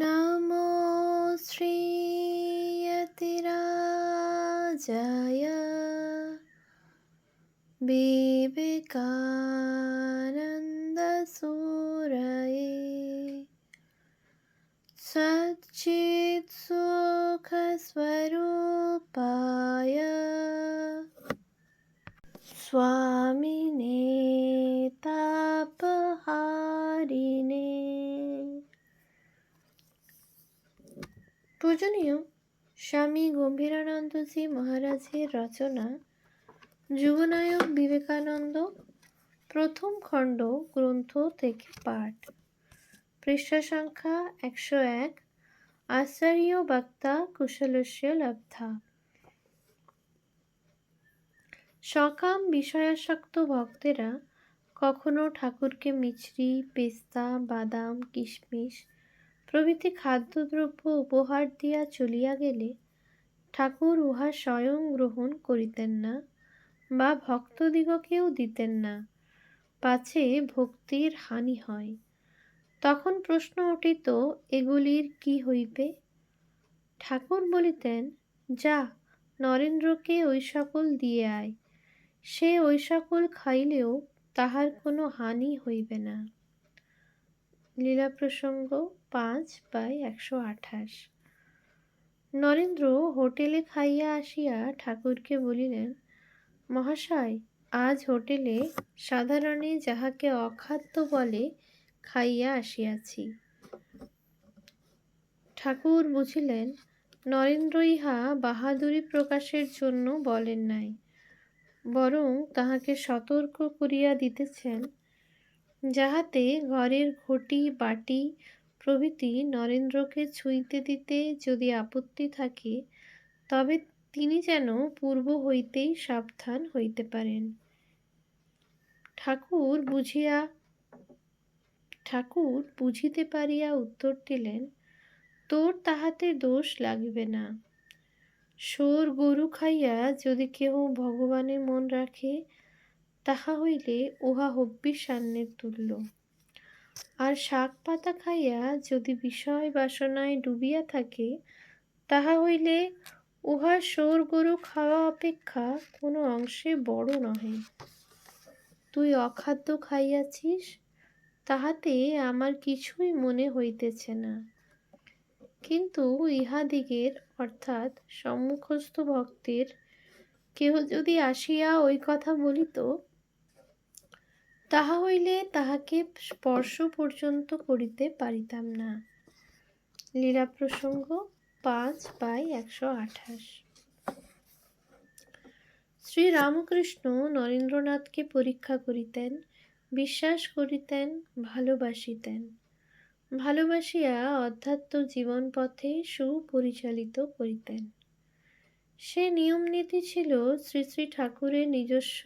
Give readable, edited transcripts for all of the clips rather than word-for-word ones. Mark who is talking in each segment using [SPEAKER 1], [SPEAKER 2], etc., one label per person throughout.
[SPEAKER 1] नमो श्रीयतिराजाय विवेकानन्दसूरये सच्चित्सुखस्वरूपाय स्वामिने तापहारिणे। পূজনীয় স্বামী গম্ভীরানন্দজি মহারাজের রচনা যুগনায়ক বিবেকানন্দ, প্রথম খণ্ড, গ্রন্থ থেকে পাঠ। পৃষ্ঠা সংখ্যা 101। আচার্য বক্তা কুশলস্য লব্ধা। সকাম বিষয়াসক্ত ভক্তেরা কখনো ঠাকুরকে মিছরি, পেস্তা, বাদাম, কিশমিশ প্রভৃতি খাদ্যদ্রব্য উপহার দিয়া চলিয়া গেলে ঠাকুর উহা স্বয়ং গ্রহণ করিতেন না বা ভক্তদিগকেও দিতেন না, পাছে ভক্তির হানি হয়। তখন প্রশ্ন উঠিত, এগুলির কি হইবে? ঠাকুর বলিতেন, যা, নরেন্দ্রকে ওই সকল দিয়ে আয়, সে ওই সকল খাইলেও তাহার কোনো হানি হইবে না। লীলা প্রসঙ্গ 5/128। নরেন্দ্র হোটেলে খাইয়া আসিয়া ঠাকুরকে বলিলেন, মহাশয়, আজ হোটেলে সাধারণে যাহাকে অখাদ্য বলে খাইয়া আসিয়াছি। ঠাকুর বুঝিলেন নরেন্দ্র ইহা বাহাদুরি প্রকাশের জন্য বলেন নাই, বরং তাহাকে সতর্ক করিয়া দিতেছেন, যাহাতে ঘরের ঘটি বাটি প্রভৃতি নরেন্দ্রকে ছুঁইতে দিতে যদি আপত্তি থাকে, তবে তিনি যেন পূর্ব হইতেই সাবধান হইতে পারেন। ঠাকুর বুঝিতে পারিয়া উত্তর দিলেন, তোর তাহাতে দোষ লাগিবে না। শোর গরু খাইয়া যদি কেহ ভগবানে মন রাখে, তাহা হইলে উহা হব্বিষান্নের তুল্য। আর শাক পাতা খাইয়া যদি বিষয় বাসনায় ডুবিয়া থাকে, তাহা হইলে উহা শোর গরু খাওয়া অপেক্ষা কোনো অংশে বড় নহে। তুই অখাদ্য খাইয়াছিস, তাহাতে আমার কিছুই মনে হইতেছে না, কিন্তু ইহাদিগের অর্থাৎ সম্মুখস্থ ভক্তের কেহ যদি আসিয়া ওই কথা বলিত, তাহা হইলে তাহাকে স্পর্শ পর্যন্ত করিতে পারিতাম না। লীলা প্রসঙ্গ 5/128। শ্রীরামকৃষ্ণ নরেন্দ্রনাথকে পরীক্ষা করিতেন, বিশ্বাস করিতেন, ভালোবাসিতেন। ভালোবাসিয়া অধ্যাত্ম জীবন পথে সুপরিচালিত করিতেন। সে নিয়মনীতি ছিল শ্রী শ্রী ঠাকুরের নিজস্ব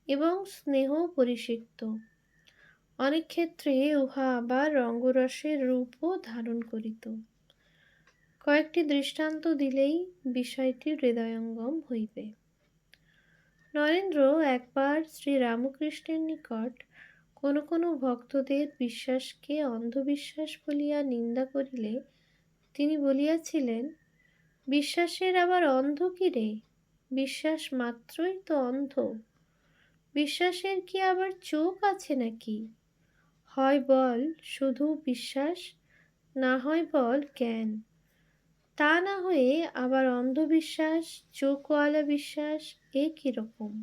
[SPEAKER 1] এবং স্নেহ পরিসিক্ত। অনেক ক্ষেত্রে উহা আবার রঙ্গরসের রূপও ধারণ করিত। কয়েকটি দৃষ্টান্ত দিলেই বিষয়টি হৃদয়ঙ্গম হইবে। নরেন্দ্র একবার শ্রীরামকৃষ্ণের নিকট কোনো কোনো ভক্তদের বিশ্বাসকে অন্ধবিশ্বাস বলিয়া নিন্দা করিলে তিনি বলিয়াছিলেন, বিশ্বাসের আবার অন্ধ কি রে? বিশ্বাস মাত্রই তো অন্ধ। বিশ্বাসের কি আবার চোখ আছে নাকি? হয় বল শুধু বিশ্বাস, না হয় বল জ্ঞান। তা না হয়ে আবার অন্ধবিশ্বাস, চোখওয়ালা বিশ্বাস, এ কিরকম?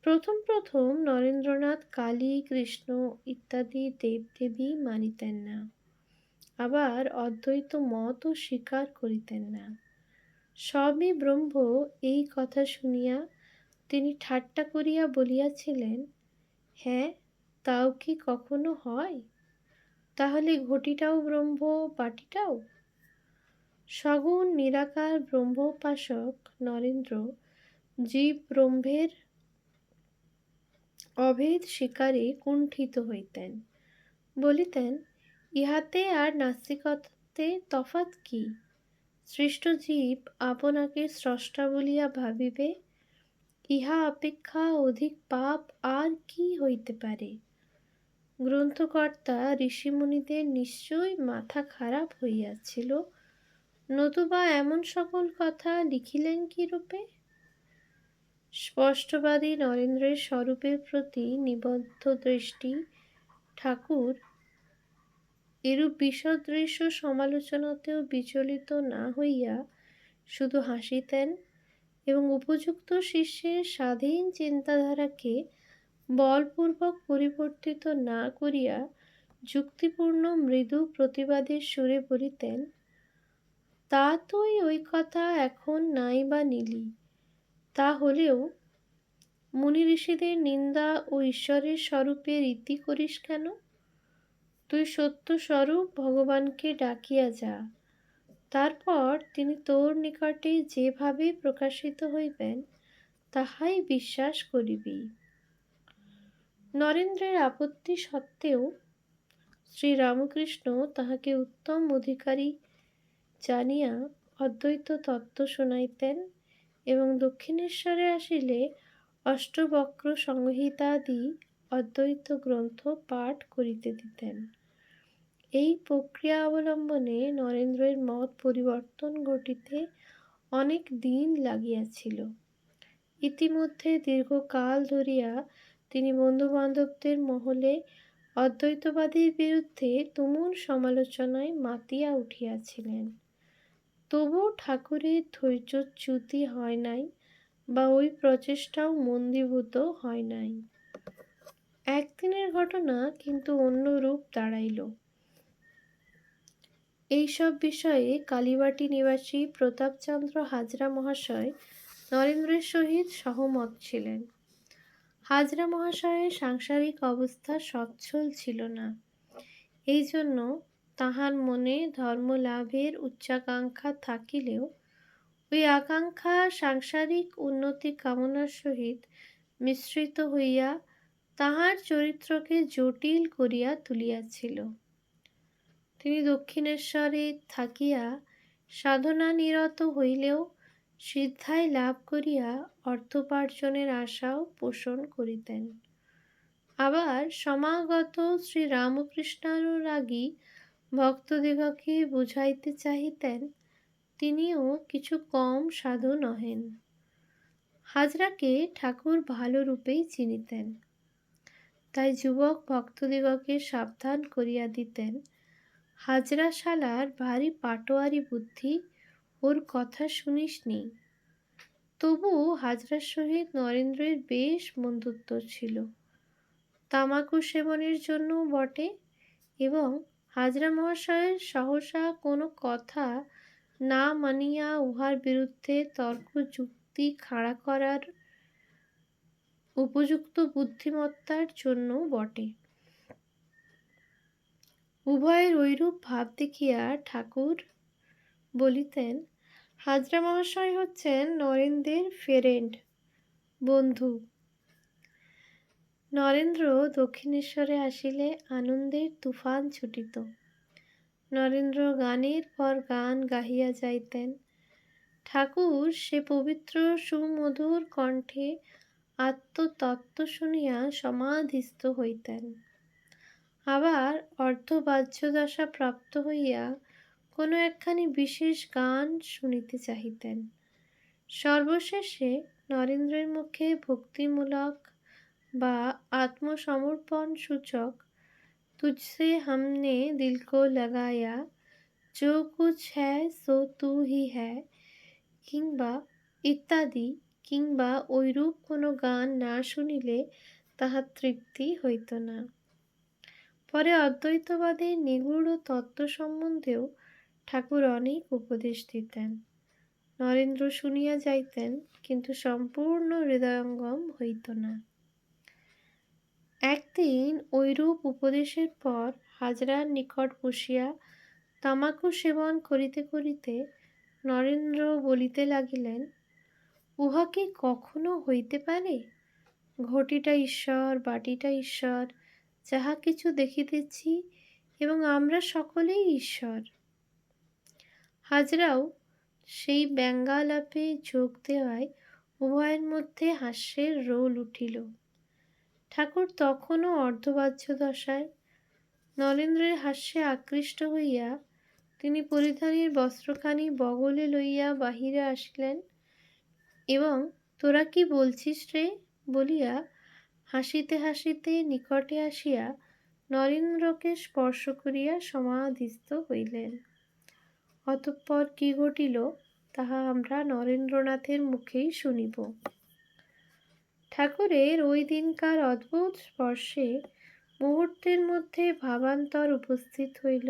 [SPEAKER 1] প্রথম প্রথম নরেন্দ্রনাথ কালী, কৃষ্ণ ইত্যাদি দেবদেবী মানিতেন না, আবার অদ্বৈত মতও স্বীকার করিতেন না। সবই ব্রহ্ম, এই কথা শুনিয়া তিনি ঠাট্টা করিয়া বলিয়াছিলেন, হ্যাঁ, তাও কি কখনো হয়? তাহলে ঘটিটাও ব্রহ্ম, বাটিটাও? সগুণ নিরাকার ব্রহ্মোপাসক নরেন্দ্র জীব ব্রহ্মের অভেদ স্বীকারে কুণ্ঠিত হইতেন। বলিতেন, ইহাতে আর নাস্তিকতাতে তফাৎ কি? সৃষ্ট জীব আপনাকে স্রষ্টা বলিয়া ভাবিবে, ইহা অপেক্ষা অধিক পাপ আর কি হইতে পারে? গ্রন্থকর্তা ঋষিমুনিদের নিশ্চয়ই মাথা খারাপ হইয়াছিল, নতুবা এমন সকল কথা লিখিলেন কি রূপে? স্পষ্টবাদী নরেন্দ্রের স্বরূপের প্রতি নিবদ্ধ দৃষ্টি ঠাকুর এরূপ বিসদৃশ্য সমালোচনাতেও বিচলিত না হইয়া শুধু হাসিতেন এবং উপযুক্ত শিষ্যের স্বাধীন চিন্তাধারাকে বলপূর্বক পরিবর্তিত না করিয়া যুক্তিপূর্ণ মৃদু প্রতিবাদের সুরে বলিতেন, তা তুই ওই কথা এখন নাই বা নিলি, তা হলেও মুনি ঋষিদের নিন্দা ও ঈশ্বরের স্বরূপে রীতি করিস কেন? তুই সত্যস্বরূপ ভগবানকে ডাকিয়া যা, তারপর তিনি তোর নিকটে যেভাবে প্রকাশিত হইবেন তাহাই বিশ্বাস করিবি। নরেন্দ্রের আপত্তি সত্ত্বেও শ্রীরামকৃষ্ণ তাহাকে উত্তম অধিকারী জানিয়া অদ্বৈত তত্ত্ব শুনাইতেন এবং দক্ষিণেশ্বরে আসিলে অষ্টবক্র সংহিতাদি অদ্বৈত গ্রন্থ পাঠ করিতে দিতেন। এই প্রক্রিয়া অবলম্বনে নরেন্দ্রের মত পরিবর্তন ঘটিতে অনেক দিন লাগিয়াছিল। ইতিমধ্যে দীর্ঘকাল ধরিয়া তিনি বন্ধুবান্ধবদের মহলে অদ্বৈতবাদীর বিরুদ্ধে তুমুল সমালোচনায় মাতিয়া উঠিয়াছিলেন। তবু ঠাকুরের ধৈর্যচ্যুতি হয় নাই বা ওই প্রচেষ্টাও মন্দীভূত হয় নাই। একদিনের ঘটনা কিন্তু অন্য রূপ দাঁড়াইল। এইসব বিষয়ে কালীবাটি নিবাসী প্রতাপচন্দ্র হাজরা মহাশয় নরেন্দ্রের সহিত সহমত ছিলেন। হাজরা মহাশয়ের সাংসারিক অবস্থা সচ্ছল ছিল না। এই জন্য তাহার মনে ধর্মলাভের উচ্চাকাঙ্ক্ষা থাকিলেও ওই আকাঙ্ক্ষা সাংসারিক উন্নতি কামনার সহিত মিশ্রিত হইয়া তাহার চরিত্রকে জটিল করিয়া তুলিয়াছিল। তিনি দক্ষিণেশ্বরে থাকিয়া সাধনা নিরত হইলেও সিদ্ধায় লাভ করিয়া অর্থোপার্জনের আশাও পোষণ করিতেন। আবার সমাগত শ্রীরামকৃষ্ণানুরাগী ভক্তদিগকে বুঝাইতে চাহিতেন তিনিও কিছু কম সাধু নহেন। হাজরাকে ঠাকুর ভালো রূপেই চিনিতেন, তাই যুবক ভক্তদিগকে সাবধান করিয়া দিতেন, হাজরা শালার ভারী পাটোয়ারি বুদ্ধি, ওর কথা শুনিস নি। তবু হাজরার সহিত নরেন্দ্রের বেশ বন্ধুত্ব ছিল, তামাকু সেবনের জন্য বটে, এবং হাজরা মহাশয়ের সহসা কোনো কথা না মানিয়া উহার বিরুদ্ধে তর্ক যুক্তি খাড়া করার উপযুক্ত বুদ্ধিমত্তার জন্য বটে। উভয়ের ঐরূপ ভাব দেখিয়া ঠাকুর বলিতেন, হাজরা মহাশয় হচ্ছেন নরেন্দ্রের ফ্রেন্ড, বন্ধু। নরেন্দ্র দক্ষিণেশ্বরে আসিলে আনন্দের তুফান ছুটিত। নরেন্দ্র গানের পর গান গাহিয়া যাইতেন। ঠাকুর সে পবিত্র সুমধুর কণ্ঠে আত্মতত্ত্ব শুনিয়া সমাধিস্থ হইতেন। আবার অর্ধবাহ্যদশা প্রাপ্ত হইয়া কোনো একখানি বিশেষ গান শুনিতে চাহিতেন। সর্বশেষে নরেন্দ্রের মুখে ভক্তিমূলক বা আত্মসমর্পণ সূচক তুঝসে हमने दिल को लगाया, जो कुछ है सो तू ही है কিংবা ইত্যাদি কিংবা ঐরূপ কোনো গান না শুনিলে তাহার তৃপ্তি হইত না। পরে অদ্বৈতবাদের নিগূঢ় তত্ত্ব সম্বন্ধেও ঠাকুর অনেক উপদেশ দিতেন। নরেন্দ্র শুনিয়া যাইতেন, কিন্তু সম্পূর্ণ হৃদয়ঙ্গম হইত না। একদিন ঐরূপ উপদেশের পর হাজরার নিকট বসিয়া তামাকু সেবন করিতে করিতে নরেন্দ্র বলিতে লাগিলেন, উহা কি কখনো হইতে পারে? ঘটিটা ঈশ্বর, বাটিটা ঈশ্বর, যাহা কিছু দেখিতেছি, এবং আমরা সকলেই ঈশ্বর। হাজরাও সেই ব্যঙ্গালাপে যোগ দেওয়ায় উভয়ের মধ্যে হাস্যের রোল উঠিল। ঠাকুর তখনও অর্ধবাহ্য দশায়, নরেন্দ্রের হাস্যে আকৃষ্ট হইয়া তিনি পরিধানের বস্ত্রখানি বগলে লইয়া বাহিরে আসিলেন এবং তোরা কি বলছিস রে বলিয়া হাসিতে হাসিতে নিকটে আসিয়া নরেন্দ্রকে স্পর্শ করিয়া সমাধিস্থ হইলেন। অতঃপর কি ঘটিল তাহা আমরা নরেন্দ্রনাথের মুখেই শুনিব। ঠাকুরের ওই দিনকার অদ্ভুত স্পর্শে মুহূর্তের মধ্যে ভাবান্তর উপস্থিত হইল।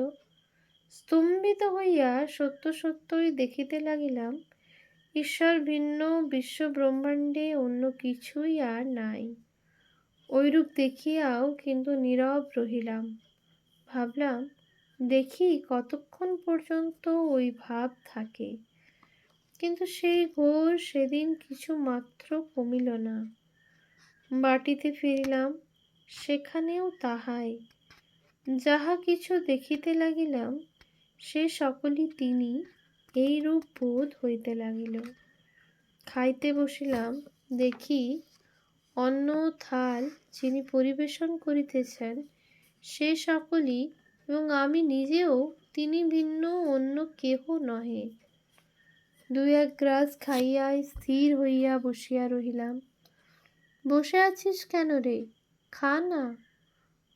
[SPEAKER 1] স্তম্ভিত হইয়া সত্য সত্যই দেখিতে লাগিলাম ঈশ্বর ভিন্ন বিশ্বব্রহ্মাণ্ডে অন্য কিছুই আর নাই। ঐরূপ দেখিয়াও কিন্তু নীরব রহিলাম। ভাবলাম দেখি কতক্ষণ পর্যন্ত ওই ভাব থাকে, কিন্তু সেই ঘোর সেদিন কিছু মাত্র কমিল না। বাটিতে ফিরিলাম, সেখানেও তাহাই। যাহা কিছু দেখিতে লাগিলাম সে সকলই তিনি, এই রূপ বোধ হইতে লাগিল। খাইতে বসিলাম, দেখি অন্ন থাল যিনি পরিবেশন করিতেছেন সে সকলই এবং আমি নিজেও তিনি ভিন্ন অন্য কেহ নহে। দুই এক গ্রাস খাইয়া স্থির হইয়া বসিয়া রহিলাম। বসে আছিস কেন রে, খা না।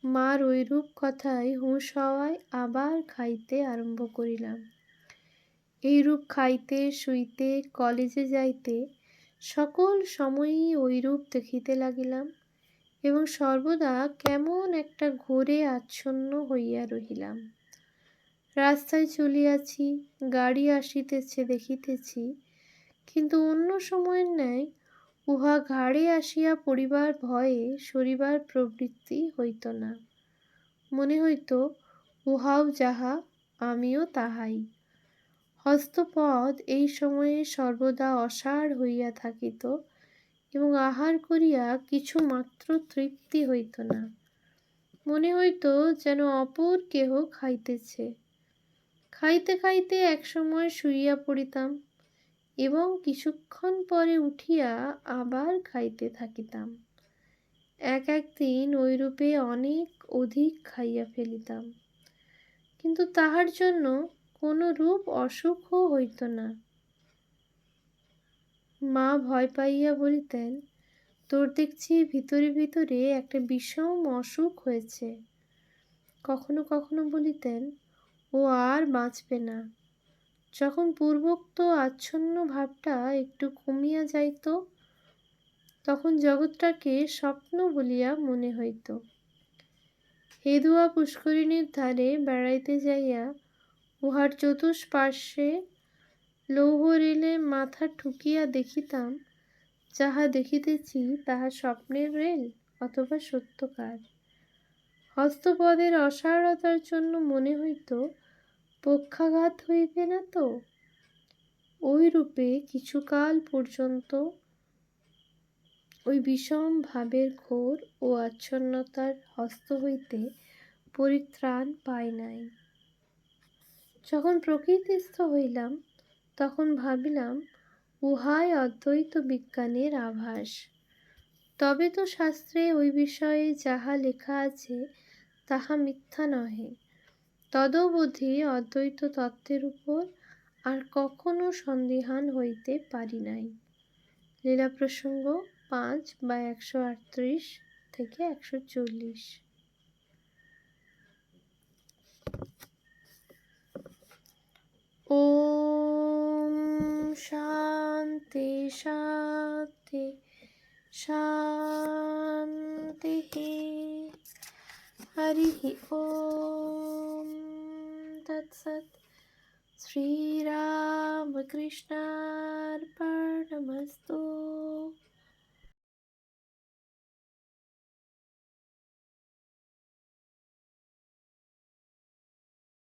[SPEAKER 1] মার ঐরূপ কথায় হুঁশ হওয়ায় আবার খাইতে আরম্ভ করিলাম। এইরূপ খাইতে শুইতে কলেজে যাইতে সকল সময়ই ঐরূপ দেখিতে লাগিলাম এবং সর্বদা কেমন একটা ঘোরে আচ্ছন্ন হইয়া রহিলাম। রাস্তায় চলিয়াছি, গাড়ি আসিতেছে দেখিতেছি, কিন্তু অন্য সময়ের ন্যায় উহা ঘাড়ে আসিয়া পড়িবার ভয়ে সরিবার প্রবৃত্তি হইত না। মনে হইত উহাও যাহা আমিও তাহাই। হস্তপদ এই সময়ে সর্বদা অসাড় হইয়া থাকিত এবং আহার করিয়া কিছু মাত্র তৃপ্তি হইত না। মনে হইত যেন অপর কেহ খাইতেছে। খাইতে খাইতে একসময় শুইয়া পড়িতাম এবং কিছুক্ষণ পরে উঠিয়া আবার খাইতে থাকিতাম। একদিন ঐরূপে অনেক অধিক খাইয়া ফেলিতাম, কিন্তু তাহার জন্য কোনো রূপ অসুখও হইত না। মা ভয় পাইয়া বলিতেন, তোর দেখছি ভিতরে ভিতরে একটা বিষম অসুখ হয়েছে। কখনো কখনো বলিতেন, ও আর বাঁচবে না। যখন পূর্বোক্ত আচ্ছন্ন ভাবটা একটু কমিয়া যাইত তখন জগৎটাকে স্বপ্ন বলিয়া মনে হইত। হেদুয়া পুষ্করিণীর ধারে বেড়াইতে যাইয়া উহার চতুষ্পার্শ্বে লৌহ রেলে মাথা ঠুকিয়া দেখিতাম যাহা দেখিতেছি তাহা স্বপ্নের রেল অথবা সত্যকার। হস্তপদের অসাড়তার জন্য মনে হইত পক্ষাঘাত হইবে না তো। ওই রূপে কিছুকাল পর্যন্ত ওই বিষম ভাবের ঘোর ও আচ্ছন্নতার হস্ত হইতে পরিত্রাণ পাই নাই। যখন প্রকৃতিস্থ হইলাম তখন ভাবিলাম উহাই অদ্বৈত বিজ্ঞানের আভাস। তবে তো শাস্ত্রে ওই বিষয়ে যাহা লেখা আছে তাহা মিথ্যা নহে। তদবধি অদ্বৈত তত্ত্বের উপর আর কখনো সন্দিহান হইতে পারি নাই। লীলা প্রসঙ্গ 5 বা 138 থেকে 140। ওম শান্তি শান্তি শান্তি। হরি ওম তৎসৎ। শ্রীরামকৃষ্ণার্পণমস্তু।